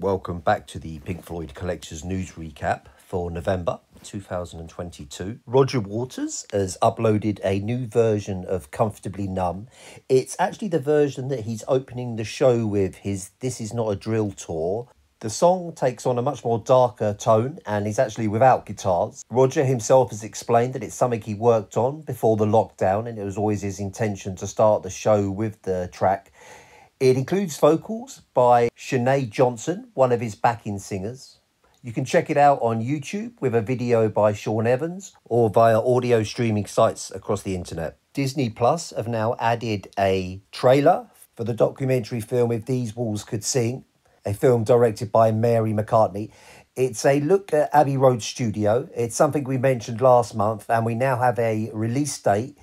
Welcome back to the Pink Floyd Collectors news recap for November 2022. Roger Waters has uploaded a new version of Comfortably Numb. It's actually the version that he's opening the show with, his This Is Not a Drill tour. The song takes on a much more darker tone and is actually without guitars. Roger himself has explained that it's something he worked on before the lockdown, and it was always his intention to start the show with the track. It includes vocals by Sinead Johnson, one of his backing singers. You can check it out on YouTube with a video by Sean Evans or via audio streaming sites across the internet. Disney Plus have now added a trailer for the documentary film If These Walls Could Sing, a film directed by Mary McCartney. It's a look at Abbey Road studio. It's something we mentioned last month, and we now have a release date.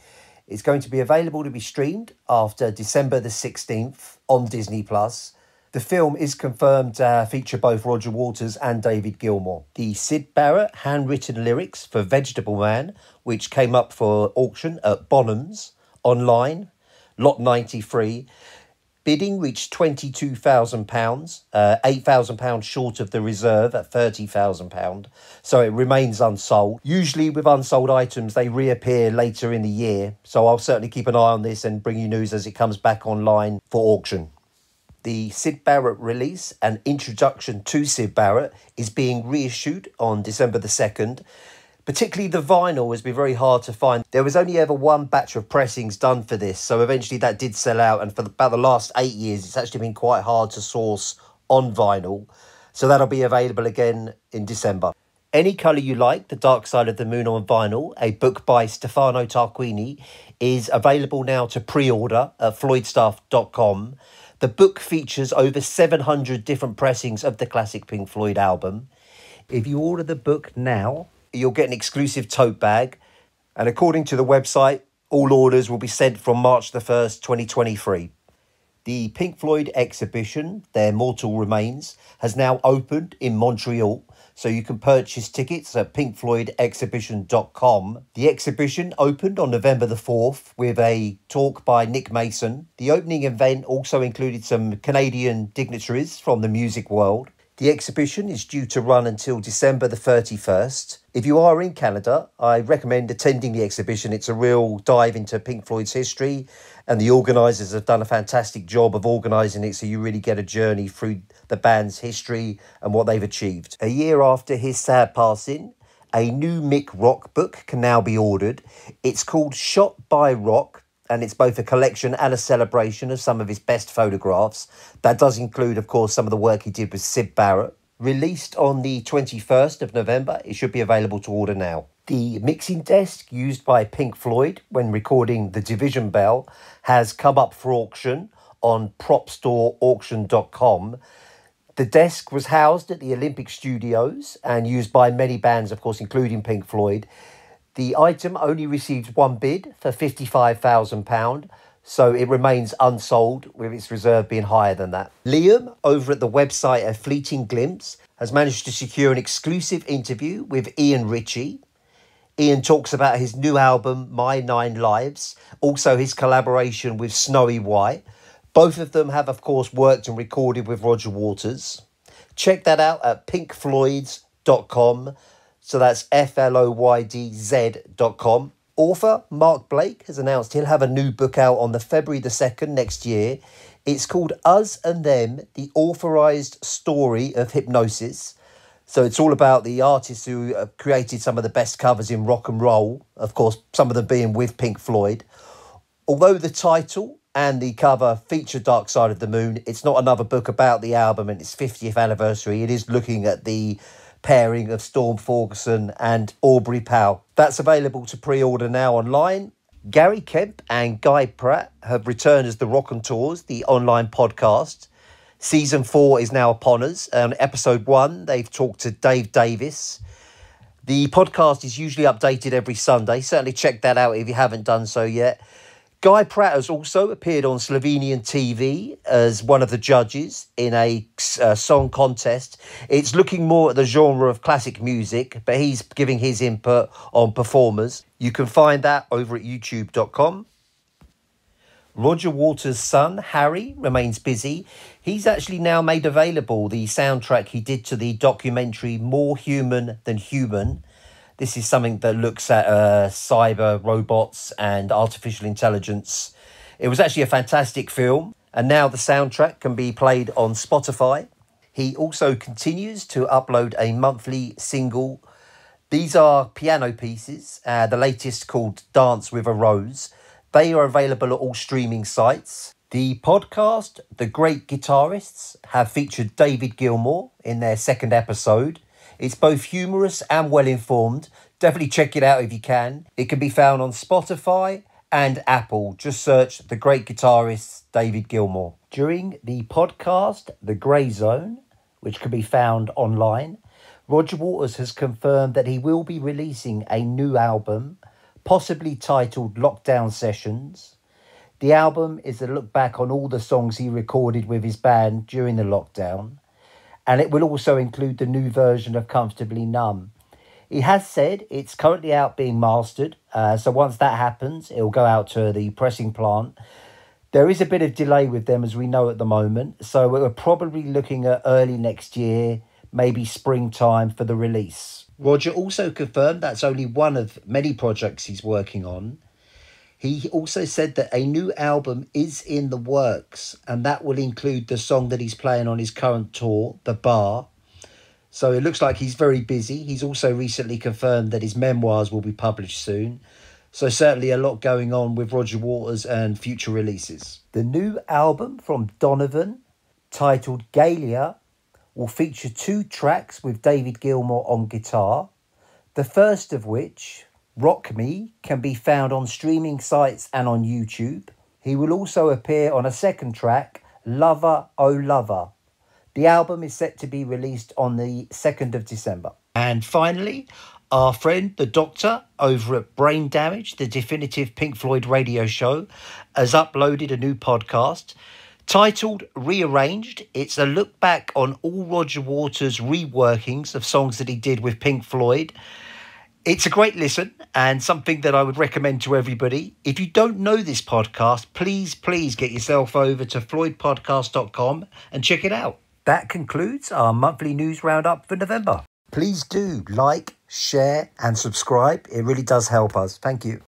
It's going to be available to be streamed after December the 16th on Disney Plus. The film is confirmed to feature both Roger Waters and David Gilmour. The Syd Barrett handwritten lyrics for Vegetable Man, which came up for auction at Bonhams online, lot 93. Bidding reached £22,000, £8,000 short of the reserve at £30,000, so it remains unsold. Usually with unsold items, they reappear later in the year, so I'll certainly keep an eye on this and bring you news as it comes back online for auction. The Syd Barrett release, an introduction to Syd Barrett, is being reissued on December the 2nd. Particularly the vinyl has been very hard to find. There was only ever one batch of pressings done for this, so eventually that did sell out, and for about the last 8 years it's actually been quite hard to source on vinyl, so that'll be available again in December. Any Colour You Like, The Dark Side of the Moon on vinyl, a book by Stefano Tarquini, is available now to pre-order at floydstuff.com. The book features over 700 different pressings of the classic Pink Floyd album. If you order the book now, you'll get an exclusive tote bag, and according to the website, all orders will be sent from March the 1st, 2023. The Pink Floyd exhibition, Their Mortal Remains, has now opened in Montreal, so you can purchase tickets at pinkfloydexhibition.com. The exhibition opened on November the 4th with a talk by Nick Mason. The opening event also included some Canadian dignitaries from the music world. The exhibition is due to run until December the 31st. If you are in Canada, I recommend attending the exhibition. It's a real dive into Pink Floyd's history, and the organisers have done a fantastic job of organising it, so you really get a journey through the band's history and what they've achieved. A year after his sad passing, a new Mick rock book can now be ordered. It's called Shot by Rock, and it's both a collection and a celebration of some of his best photographs. That does include, of course, some of the work he did with Syd Barrett. Released on the 21st of November, it should be available to order now. The mixing desk used by Pink Floyd when recording The Division Bell has come up for auction on propstoreauction.com. The desk was housed at the Olympic Studios and used by many bands, of course, including Pink Floyd. The item only received one bid for £55,000, so it remains unsold, with its reserve being higher than that. Liam, over at the website A Fleeting Glimpse, has managed to secure an exclusive interview with Ian Ritchie. Ian talks about his new album, My Nine Lives, also his collaboration with Snowy White. Both of them have, of course, worked and recorded with Roger Waters. Check that out at pinkfloyds.com. So that's FLOYDZ.com. Author Mark Blake has announced he'll have a new book out on the February the 2nd next year. It's called Us and Them, the Authorised Story of Hipgnosis. So it's all about the artists who have created some of the best covers in rock and roll, of course, some of them being with Pink Floyd. Although the title and the cover feature Dark Side of the Moon, it's not another book about the album and its 50th anniversary. It is looking at the pairing of Storm Ferguson and Aubrey Powell. That's available to pre-order now online. Gary Kemp and Guy Pratt have returned as the Rockonteurs, the online podcast. Season 4 is now upon us. On episode 1, they've talked to Dave Davis. The podcast is usually updated every Sunday. Certainly check that out if you haven't done so yet. Guy Pratt has also appeared on Slovenian TV as one of the judges in a song contest. It's looking more at the genre of classic music, but he's giving his input on performers. You can find that over at youtube.com. Roger Waters' son, Harry, remains busy. He's actually now made available the soundtrack he did to the documentary More Human Than Human. This is something that looks at cyber robots and artificial intelligence. It was actually a fantastic film, and now the soundtrack can be played on Spotify. He also continues to upload a monthly single. These are piano pieces, the latest called Dance with a Rose. They are available at all streaming sites. The podcast, The Great Guitarists, have featured David Gilmour in their second episode. It's both humorous and well-informed. Definitely check it out if you can. It can be found on Spotify and Apple. Just search The Great Guitarists, David Gilmour. During the podcast, The Grey Zone, which can be found online, Roger Waters has confirmed that he will be releasing a new album, possibly titled Lockdown Sessions. The album is a look back on all the songs he recorded with his band during the lockdown, and it will also include the new version of Comfortably Numb. He has said it's currently out being mastered, so once that happens, it'll go out to the pressing plant. There is a bit of delay with them, as we know at the moment, so we're probably looking at early next year, maybe springtime for the release. Roger also confirmed that's only one of many projects he's working on. He also said that a new album is in the works, and that will include the song that he's playing on his current tour, The Bar. So it looks like he's very busy. He's also recently confirmed that his memoirs will be published soon. So certainly a lot going on with Roger Waters and future releases. The new album from Donovan, titled Galia, will feature 2 tracks with David Gilmour on guitar. The first of which, Rock Me, can be found on streaming sites and on YouTube. He will also appear on a second track, Lover, Oh Lover. The album is set to be released on the 2nd of December. And finally, our friend, the Doctor, over at Brain Damage, the definitive Pink Floyd radio show, has uploaded a new podcast titled Rearranged. It's a look back on all Roger Waters' reworkings of songs that he did with Pink Floyd. It's a great listen and something that I would recommend to everybody. If you don't know this podcast, please get yourself over to floydpodcast.com and check it out. That concludes our monthly news roundup for November. Please do like, share and subscribe. It really does help us. Thank you.